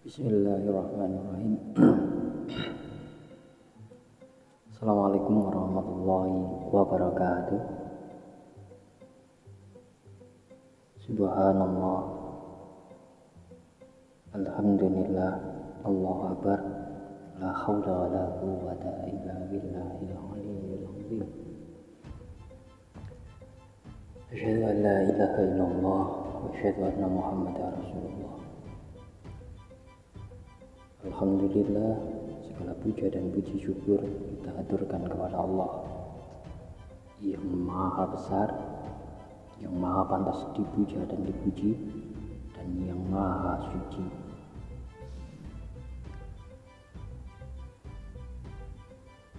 Bismillahirrahmanirrahim. Assalamualaikum warahmatullahi wabarakatuh. Subhanallah, alhamdulillah, Allahu akbar, la haula wa la quwwata illa billahil aliyyil azim. Asyhadu an la ilaha illallah wa asyhadu anna Muhammadar Rasulullah. Alhamdulillah, segala puja dan puji syukur kita aturkan kepada Allah yang maha besar, yang maha pantas dipuja dan dipuji, dan yang maha suci.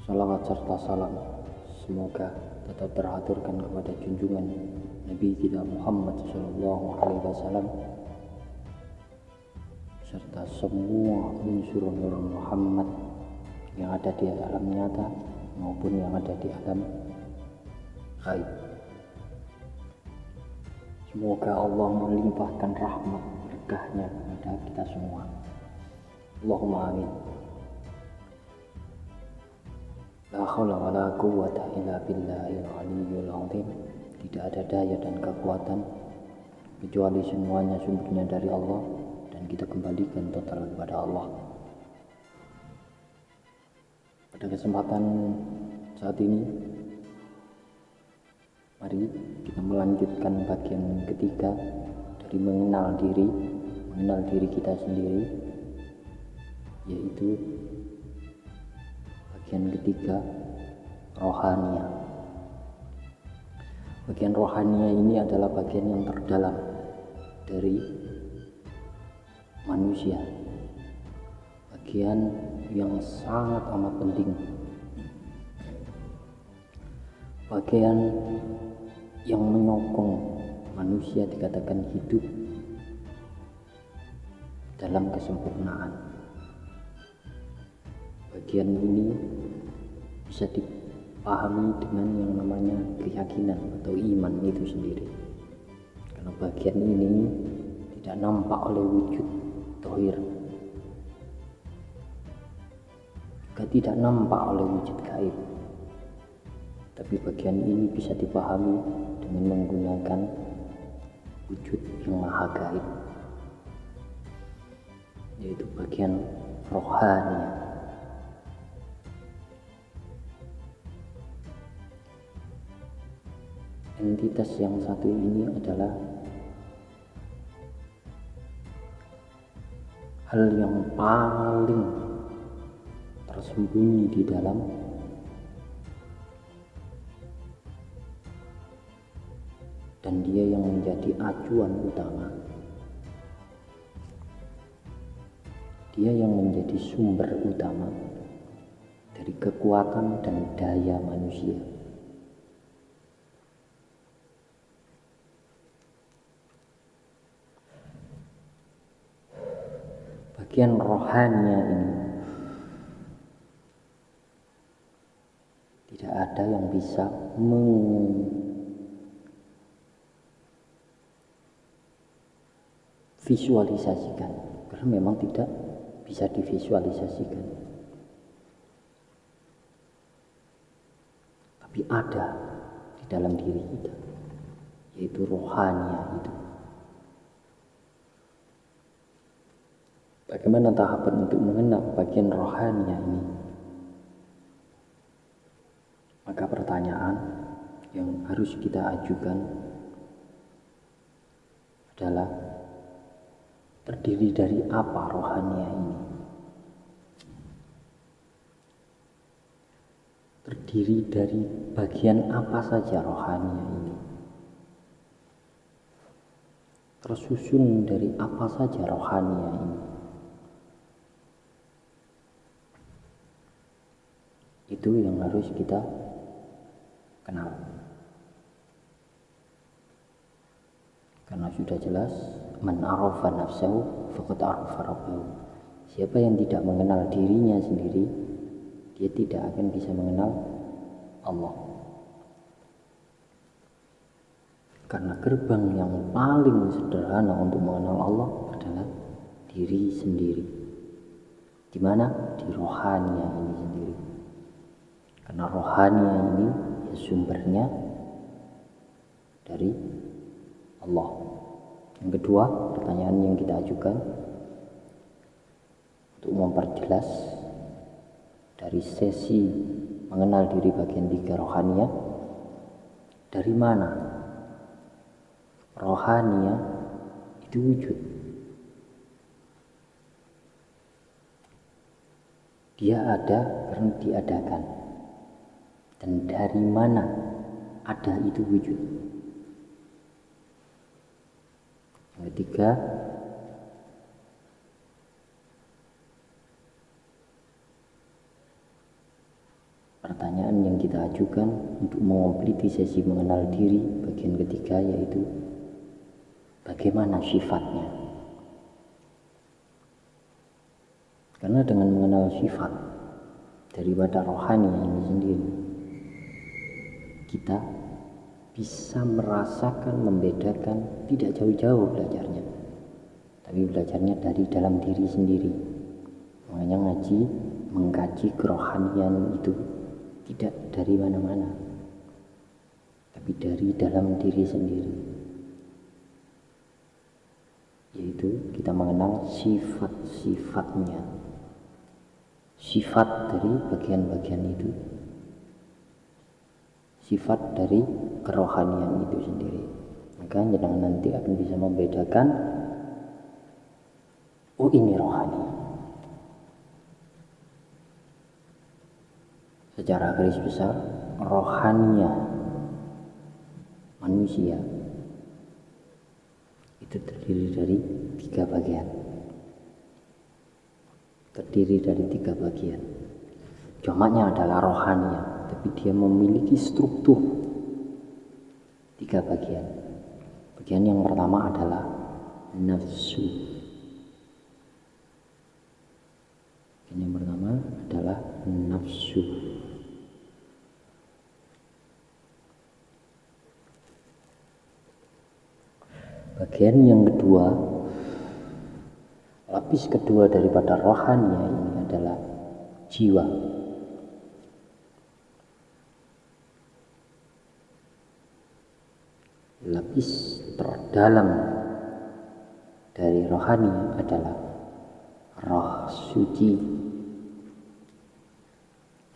Salawat serta salam semoga tetap teraturkan kepada junjungan Nabi kita Muhammad SAW serta semua unsur Nur Muhammad yang ada di alam nyata maupun yang ada di alam gaib. Semoga Allah melimpahkan rahmat berkahnya kepada kita semua. Allahumma amin. La haula wa la quwwata illa billahil aliyyil azim. Tidak ada daya dan kekuatan kecuali semuanya sumbernya dari Allah, dan kita kembalikan total kepada Allah. Pada kesempatan saat ini, mari kita melanjutkan bagian ketiga dari mengenal diri kita sendiri, yaitu bagian ketiga, rohania. Bagian rohania ini adalah bagian yang terdalam dari manusia, bagian yang sangat amat penting, bagian yang menyokong manusia dikatakan hidup dalam kesempurnaan. Bagian ini bisa dipahami dengan yang namanya keyakinan atau iman itu sendiri, karena bagian ini tidak nampak oleh wujud zahir, juga tidak nampak oleh wujud gaib, tapi bagian ini bisa dipahami dengan menggunakan wujud yang maha gaib, yaitu bagian rohani. Entitas yang satu ini adalah hal yang paling tersembunyi di dalam dan dia yang menjadi acuan utama, dia yang menjadi sumber utama dari kekuatan dan daya manusia. Bagian rohania ini tidak ada yang bisa visualisasikan, karena memang tidak bisa divisualisasikan, tapi ada di dalam diri kita, yaitu rohania itu. Bagaimana tahapan untuk mengenal bagian rohania ini? Maka pertanyaan yang harus kita ajukan adalah, terdiri dari apa rohania ini? Terdiri dari bagian apa saja rohania ini? Tersusun dari apa saja rohania ini? Itu yang harus kita kenal. Karena sudah jelas, man arafa nafsahu faqad arafa rabbahu. Siapa yang tidak mengenal dirinya sendiri, dia tidak akan bisa mengenal Allah. Karena gerbang yang paling sederhana untuk mengenal Allah adalah diri sendiri. Di mana? Di rohania ini sendiri. Karena rohania ini ya sumbernya dari Allah. Yang kedua, pertanyaan yang kita ajukan untuk memperjelas dari sesi mengenal diri bagian 3 rohania, dari mana rohania itu wujud? Dia ada karena diadakan. Dan dari mana ada itu wujud? Yang ketiga, pertanyaan yang kita ajukan untuk mengompletti sesi mengenal diri bagian ketiga yaitu bagaimana sifatnya? Karena dengan mengenal sifat daripada rohani ini sendiri, kita bisa merasakan, membedakan, tidak jauh-jauh belajarnya, tapi belajarnya dari dalam diri sendiri. Makanya ngaji, mengkaji kerohanian itu tidak dari mana-mana, tapi dari dalam diri sendiri, yaitu kita mengenal sifat-sifatnya, sifat dari bagian-bagian itu, sifat dari kerohanian itu sendiri. Maka jenengan nanti akan bisa membedakan, oh ini rohani. Secara garis besar, rohania manusia itu terdiri dari 3 bagian. Jamaknya adalah rohania, tapi dia memiliki struktur 3 bagian. Bagian yang pertama adalah nafsu. Bagian yang pertama adalah nafsu. Bagian yang kedua, lapis kedua daripada rohania ini adalah jiwa. Lapis terdalam dari rohani adalah roh suci,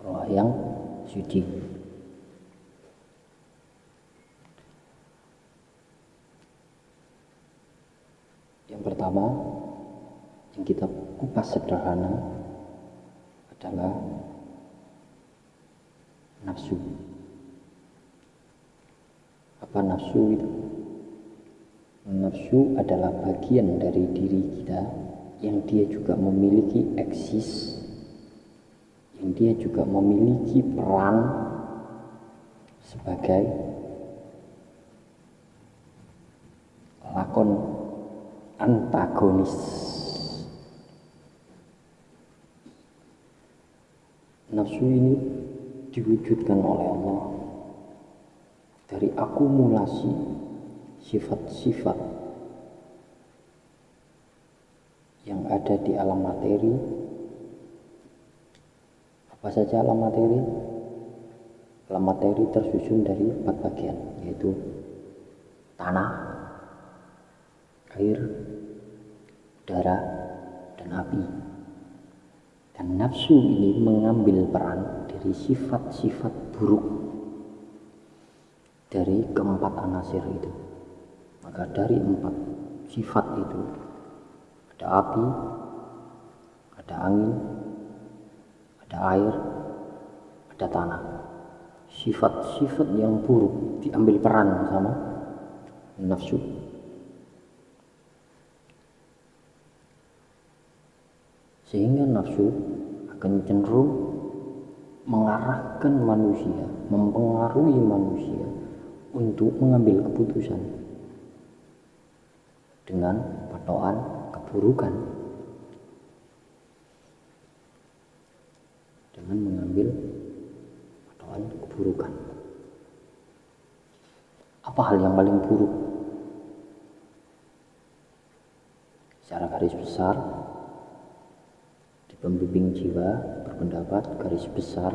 roh yang suci. Yang pertama yang kita kupas sederhana adalah nafsu. Apa nafsu itu? Nafsu adalah bagian dari diri kita yang dia juga memiliki eksis, yang dia juga memiliki peran sebagai lakon antagonis. Nafsu ini diwujudkan oleh Allah dari akumulasi sifat-sifat yang ada di alam materi. Apa saja alam materi? Alam materi tersusun dari 4 bagian, yaitu tanah, air, udara, dan api. Dan nafsu ini mengambil peran dari sifat-sifat buruk dari keempat anasir itu. Maka dari 4 sifat itu ada api, ada angin, ada air, ada tanah. Sifat-sifat yang buruk diambil peran sama nafsu. Sehingga nafsu akan cenderung mengarahkan manusia, mempengaruhi manusia untuk mengambil keputusan dengan patokan keburukan, dengan mengambil patokan keburukan. Apa hal yang paling buruk? Secara garis besar di pembimbing jiwa berpendapat garis besar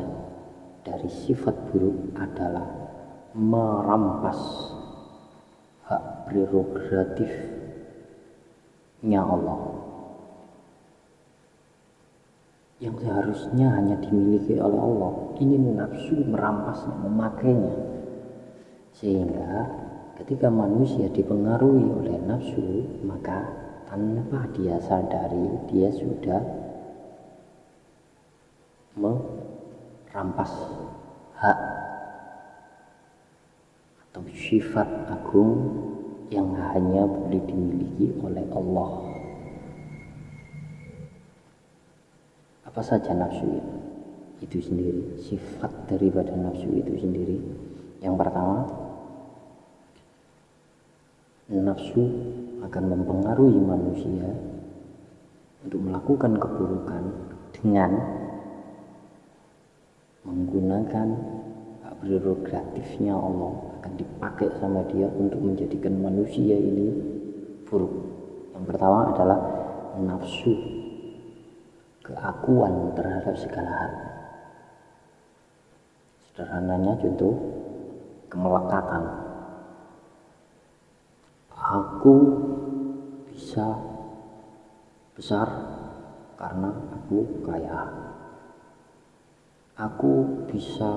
dari sifat buruk adalah merampas hak prerogatifnya Allah yang seharusnya hanya dimiliki oleh Allah. Ini nafsu merampasnya, memakainya, sehingga ketika manusia dipengaruhi oleh nafsu, maka tanpa dia sadari dia sudah merampas hak atau sifat agung yang hanya boleh dimiliki oleh Allah. Apa saja nafsu itu sendiri, sifat daripada nafsu itu sendiri. Yang pertama, nafsu akan mempengaruhi manusia untuk melakukan keburukan dengan menggunakan hak prerogatifnya Allah, akan dipakai sama dia untuk menjadikan manusia ini buruk. Yang pertama adalah nafsu keakuan terhadap segala hal. Sederhananya contoh kemelekatan. Aku bisa besar karena aku kaya. Aku bisa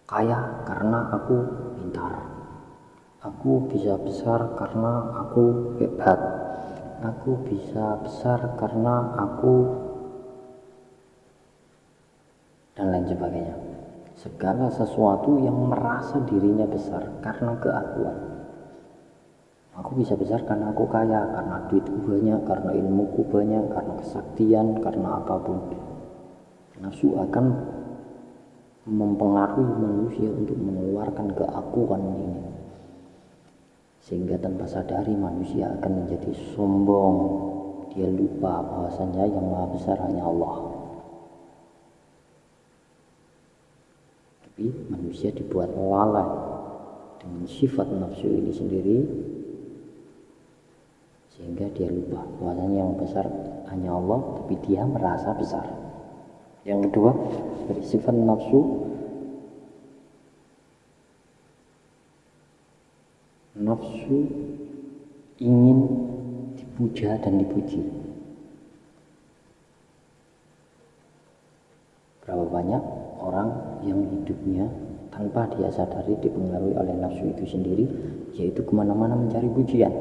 kaya karena aku pintar. Aku bisa besar karena aku hebat. Aku bisa besar karena aku, dan lain sebagainya. Segala sesuatu yang merasa dirinya besar karena keakuan. Aku bisa besar karena aku kaya, karena duitku banyak, karena ilmuku banyak, karena kesaktian, karena apapun. Nafsu akan mempengaruhi manusia untuk mengeluarkan keakuan ini, sehingga tanpa sadari manusia akan menjadi sombong. Dia lupa bahwasanya yang maha besar hanya Allah. Tapi manusia dibuat lalai dengan sifat nafsu ini sendiri, sehingga dia lupa bahwasanya yang besar hanya Allah, tapi dia merasa besar. Yang kedua, dari sifat nafsu ingin dipuja dan dipuji. Berapa banyak orang yang hidupnya tanpa dia sadari dipengaruhi oleh nafsu itu sendiri, yaitu kemana-mana mencari pujian,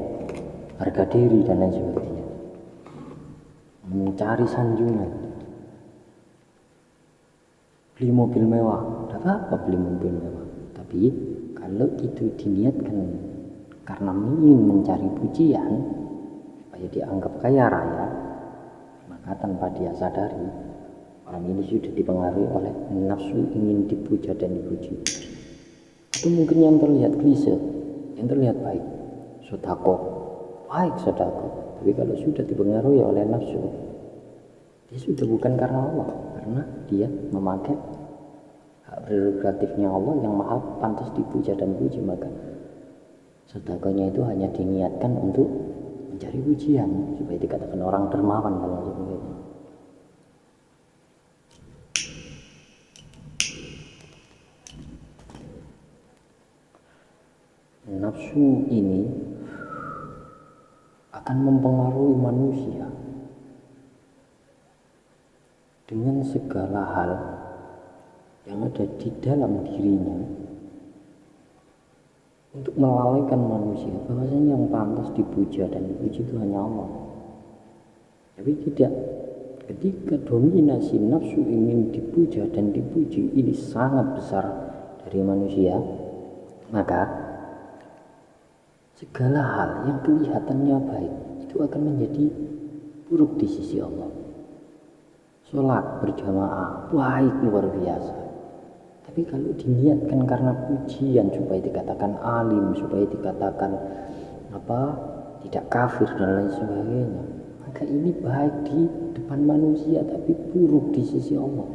harga diri dan lain sebagainya, mencari sanjungan. Beli mobil mewah, tidak apa-apa beli mobil mewah, tapi kalau itu diniatkan karena ingin mencari pujian supaya dianggap kaya raya, maka tanpa dia sadari orang ini sudah dipengaruhi oleh nafsu ingin dipuja dan dipuji. Itu mungkin yang terlihat klise, yang terlihat baik, sedekah, baik sedekah, tapi kalau sudah dipengaruhi oleh nafsu, dia sudah bukan karena Allah, karena dia memakai hak prerogatifnya Allah yang maha pantas dipuja dan puji, maka sedekahnya itu hanya diniatkan untuk mencari pujian supaya dikatakan orang dermawan dan lain sebagainya. Nafsu ini akan mempengaruhi manusia dengan segala hal yang ada di dalam dirinya untuk melalaikan manusia bahwasanya yang pantas dipuja dan dipuji itu hanya Allah. Tapi tidak, ketika dominasi nafsu ingin dipuja dan dipuji ini sangat besar dari manusia, maka segala hal yang kelihatannya baik itu akan menjadi buruk di sisi Allah. Sholat berjamaah baik luar biasa, tapi kalau diniatkan karena pujian supaya dikatakan alim, supaya dikatakan tidak kafir dan lain sebagainya, maka ini baik di depan manusia tapi buruk di sisi Allah,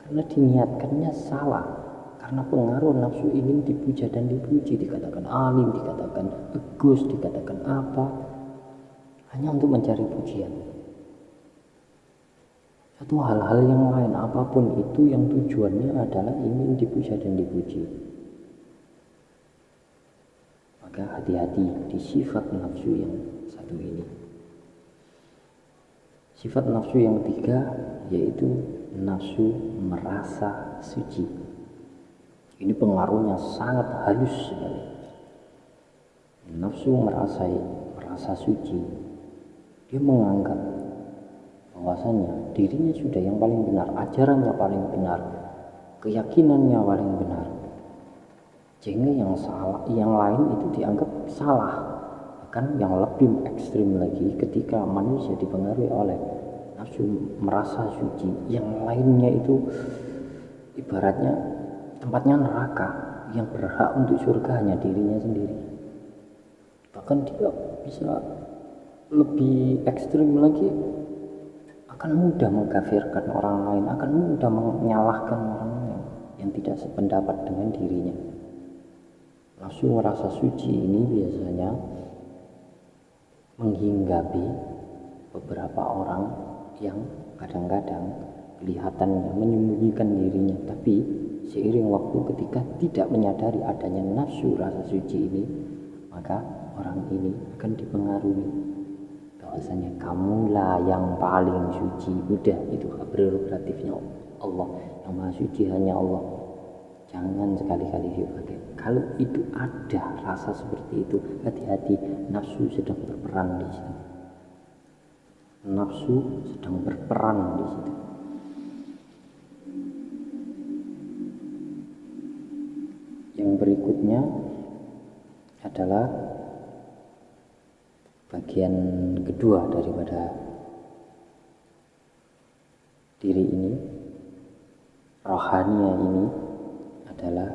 karena diniatkannya salah. Karena pengaruh nafsu ingin dipuja dan dipuji, dikatakan alim, dikatakan bagus, dikatakan apa, hanya untuk mencari pujian. Satu hal-hal yang lain apapun itu yang tujuannya adalah ingin dipuja dan dipuji. Maka hati-hati di sifat nafsu yang satu ini. Sifat nafsu yang ketiga yaitu nafsu merasa suci. Ini pengaruhnya sangat halus sekali. Nafsu merasa suci, dia menganggap bahwasanya dirinya sudah yang paling benar, ajarannya paling benar, keyakinannya paling benar, sehingga yang salah, yang lain itu dianggap salah. Bahkan yang lebih ekstrim lagi, ketika manusia dipengaruhi oleh nafsu merasa suci, yang lainnya itu ibaratnya tempatnya neraka, yang berhak untuk surga hanya dirinya sendiri. Bahkan dia bisa lebih ekstrim lagi, akan mudah mengkafirkan orang lain, akan mudah menyalahkan orang lain yang tidak sependapat dengan dirinya. Nafsu merasa suci ini biasanya menghinggapi beberapa orang yang kadang-kadang kelihatannya menyembunyikan dirinya, tapi seiring waktu ketika tidak menyadari adanya nafsu rasa suci ini, maka orang ini akan dipengaruhi bahwasanya kamulah yang paling suci. Udah, itu hak prerogatifnya Allah, yang maha suci hanya Allah. Jangan sekali-kali dipakai. Kalau itu ada rasa seperti itu, hati-hati, nafsu sedang berperan di situ. Nafsu sedang berperan di situ. Yang berikutnya adalah bagian kedua daripada diri ini, rohania ini adalah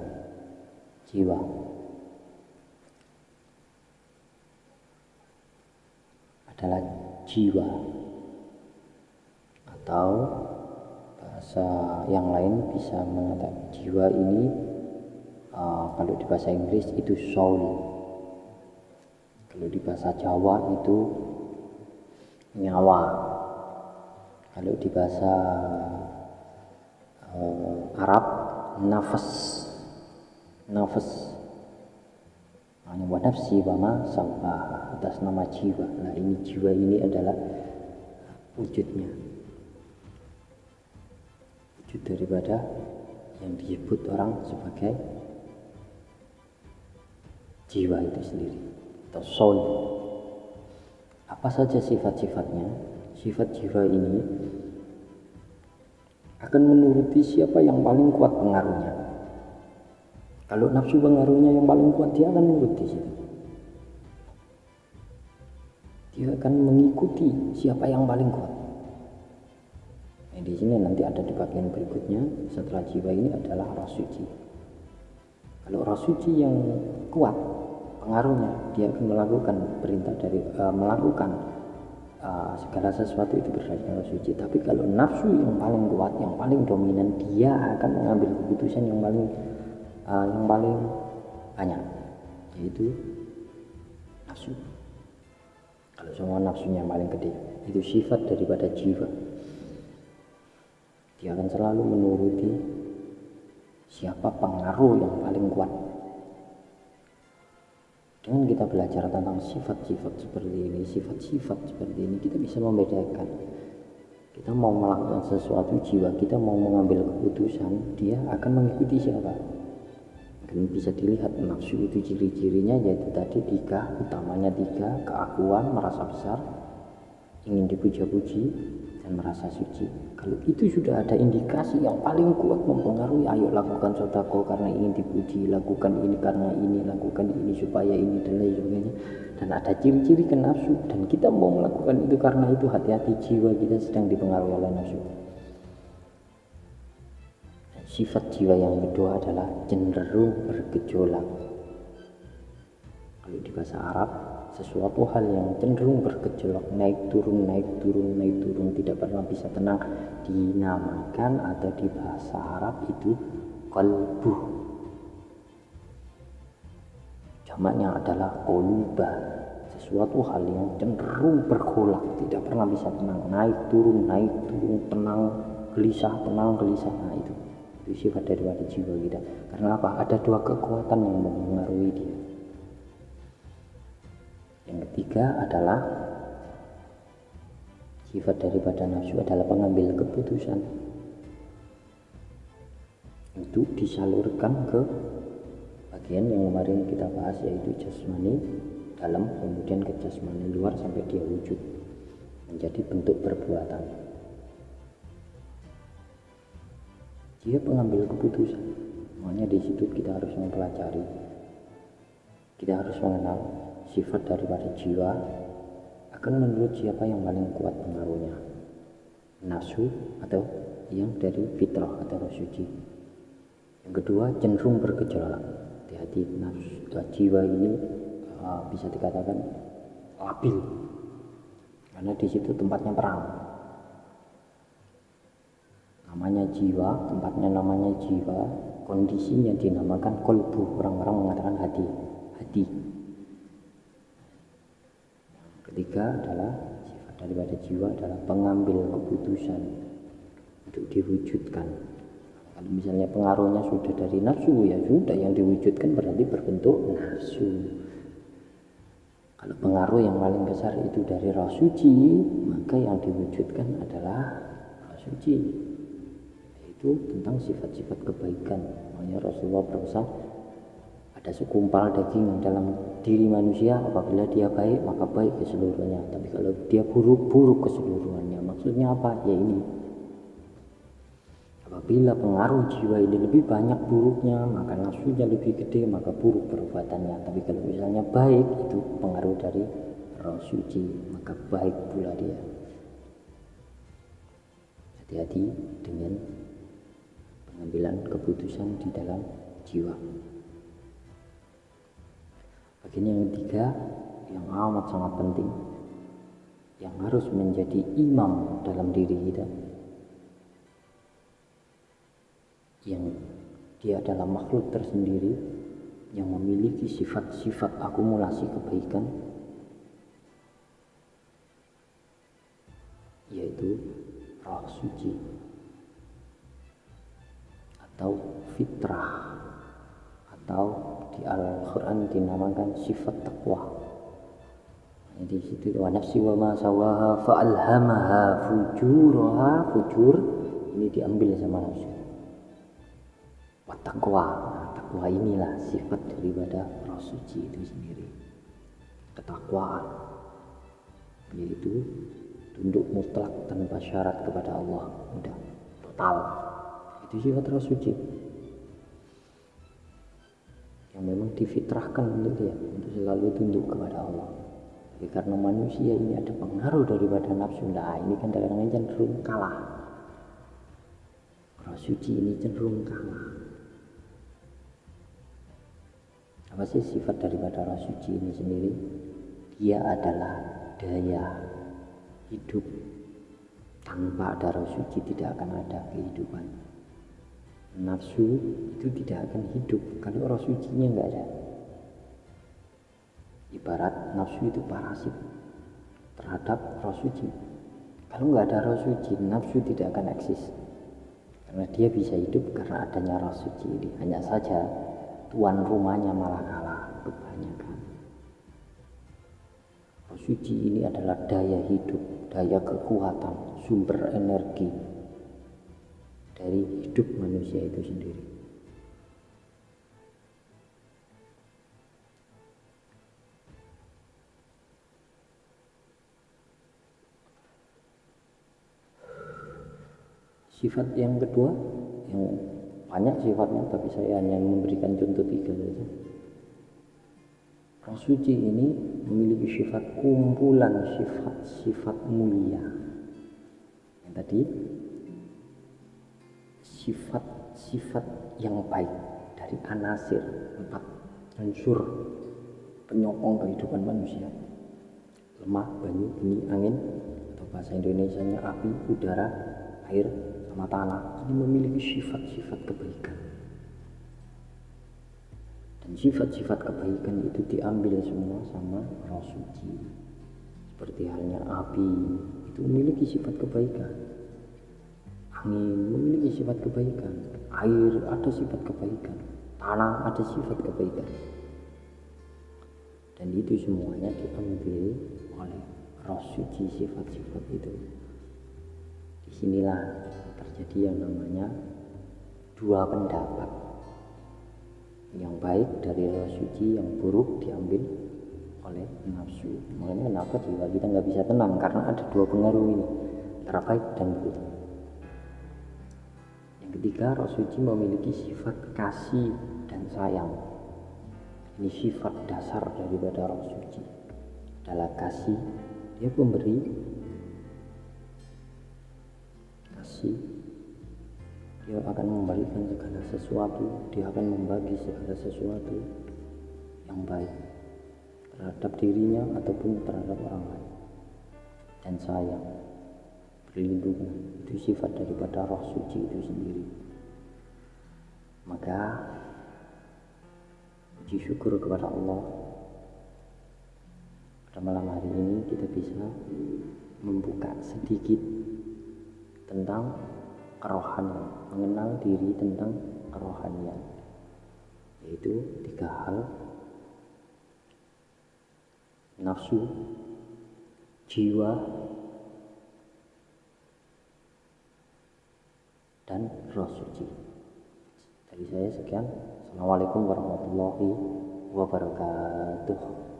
jiwa. Adalah jiwa, atau bahasa yang lain bisa mengatakan jiwa ini, kalau di bahasa Inggris itu soul, kalau di bahasa Jawa itu nyawa, kalau di bahasa Arab nafas. Wa nafsi wa ma sawwaha, atas nama jiwa. Nah, ini jiwa ini adalah wujudnya, wujud daripada yang disebut orang sebagai jiwa itu sendiri atau soul. Apa saja sifat-sifatnya? Sifat jiwa ini akan menuruti siapa yang paling kuat pengaruhnya. Kalau nafsu pengaruhnya yang paling kuat, dia akan nurut di situ. Dia akan mengikuti siapa yang paling kuat. Nah, di sini nanti ada di bagian berikutnya setelah jiwa ini adalah roh suci. Kalau roh suci yang kuat pengaruhnya, dia akan melakukan perintah dari melakukan segala sesuatu itu berdasarkan roh suci. Tapi kalau nafsu yang paling kuat, yang paling dominan, dia akan mengambil keputusan yang paling banyak, yaitu nafsu. Kalau semua nafsunya yang paling gede, itu sifat daripada jiwa. Dia akan selalu menuruti siapa pengaruh yang paling kuat. Dengan kita belajar tentang sifat-sifat seperti ini, sifat-sifat seperti ini, kita bisa membedakan. Kita mau melakukan sesuatu, jiwa kita mau mengambil keputusan, dia akan mengikuti siapa. Dan bisa dilihat nafsu itu ciri-cirinya yaitu tadi utamanya tiga: keakuan, merasa besar, ingin dipuja-puji, dan merasa suci. Kalau itu sudah ada indikasi yang paling kuat mempengaruhi, ayo lakukan sedekah karena ingin dipuji, lakukan ini karena ini, lakukan ini supaya ini, dan lain sebagainya. Dan ada ciri-ciri ke nafsu, dan kita mau melakukan itu karena itu, hati-hati, jiwa kita sedang dipengaruhi oleh nafsu. Sifat jiwa yang kedua adalah cenderung bergejolak. Kalau di bahasa Arab, sesuatu hal yang cenderung bergejolak, naik turun, tidak pernah bisa tenang, dinamakan atau di bahasa Arab itu qalbu. Jamaknya adalah qulubah, sesuatu hal yang cenderung bergolak, tidak pernah bisa tenang, naik turun, tenang gelisah. Nah itu sifat daripada jiwa kita. Karena apa? Ada dua kekuatan yang mempengaruhi dia. Yang ketiga adalah sifat daripada nafsu adalah pengambil keputusan. Itu disalurkan ke bagian yang kemarin kita bahas, yaitu jasmani dalam, kemudian ke jasmani luar sampai dia wujud menjadi bentuk perbuatan. Dia pengambil keputusan. Makanya di situ kita harus mempelajari, kita harus mengenal sifat daripada jiwa akan menurut siapa yang paling kuat pengaruhnya, nafsu atau yang dari fitrah atau roh suci. Yang kedua, cenderung bergejolak. Hati-hati, nafsu jiwa ini bisa dikatakan labil, karena di situ tempatnya perang. Namanya jiwa, tempatnya namanya jiwa, kondisinya dinamakan kolbu. Orang-orang mengatakan hati. Ketiga adalah sifat daripada jiwa adalah pengambil keputusan untuk diwujudkan. Kalau misalnya pengaruhnya sudah dari nafsu, ya sudah, yang diwujudkan berarti berbentuk nafsu. Kalau pengaruh yang paling besar itu dari roh suci, maka yang diwujudkan adalah roh suci, yaitu tentang sifat-sifat kebaikan. Makanya Rasulullah berpesan, ada segumpal daging dalam diri manusia, apabila dia baik maka baik keseluruhannya, tapi kalau dia buruk, buruk keseluruhannya. Maksudnya apa? Ya ini, apabila pengaruh jiwa ini lebih banyak buruknya, maka nafsunya lebih gede, maka buruk perbuatannya. Tapi kalau misalnya baik, itu pengaruh dari roh suci, maka baik pula dia. Hati-hati dengan pengambilan keputusan di dalam jiwa. Bagian yang ketiga, yang amat sangat penting, yang harus menjadi imam dalam diri kita, yang dia adalah makhluk tersendiri yang memiliki sifat-sifat akumulasi kebaikan, yaitu roh suci atau fitrah, atau di Al-Quran dinamakan sifat taqwa. Di situ, wa nafsi wa ma sawaha fa alhamaha fujuraha. Fujur ini diambil sama nafsu. Wa taqwa, taqwa inilah sifat daripada roh suci itu sendiri, ketakwaan, yaitu tunduk mutlak tanpa syarat kepada Allah, udah total. Itu sifat roh suci yang memang difitrahkan untuk dia, untuk selalu tunduk kepada Allah. Tapi karena manusia ini ada pengaruh daripada nafsu, nah ini kan kadang-kadang cenderung kalah. Roh suci ini cenderung kalah. Apa sih sifat daripada roh suci ini sendiri? Dia adalah daya hidup. Tanpa ada roh suci tidak akan ada kehidupan. Nafsu itu tidak akan hidup kalau roh sucinya nggak ada. Ibarat nafsu itu parasit terhadap roh suci. Kalau nggak ada roh suci, nafsu tidak akan eksis, karena dia bisa hidup karena adanya roh suci ini. Hanya saja tuan rumahnya malah kalah kebanyakan. Roh suci ini adalah daya hidup, daya kekuatan, sumber energi dari hidup manusia itu sendiri. Sifat yang kedua, yang banyak sifatnya, tapi saya hanya memberikan contoh 3 saja. Roh suci ini memiliki sifat kumpulan sifat-sifat mulia. Yang tadi sifat-sifat yang baik dari anasir, 4 unsur penyokong kehidupan manusia: lemah, banyu, benih, angin, atau bahasa Indonesianya api, udara, air, sama tanah. Ini memiliki sifat-sifat kebaikan. Dan sifat-sifat kebaikan itu diambil semua sama roh suci. Seperti halnya api itu memiliki sifat kebaikan, angin memiliki sifat kebaikan, air ada sifat kebaikan, tanah ada sifat kebaikan. Dan itu semuanya diambil oleh roh suci sifat-sifat itu. Disinilah terjadi yang namanya dua pendapat. Yang baik dari roh suci, yang buruk diambil oleh nafsu. Makanya kenapa jiwa kita nggak bisa tenang, karena ada dua pengaruh ini, antara baik dan buruk. Yang ketiga, roh suci memiliki sifat kasih dan sayang. Ini sifat dasar daripada roh suci adalah kasih. Dia pemberi kasih, dia akan memberikan segala sesuatu, dia akan membagi segala sesuatu yang baik terhadap dirinya ataupun terhadap orang lain. Dan sayang, perlindungan, itu sifat daripada roh suci itu sendiri. Maka puji syukur kepada Allah, pada malam hari ini kita bisa membuka sedikit tentang kerohanian, mengenal diri tentang kerohanian, yaitu 3 hal: nafsu, jiwa, dan roh suci. Dari saya sekian. Assalamualaikum warahmatullahi wabarakatuh.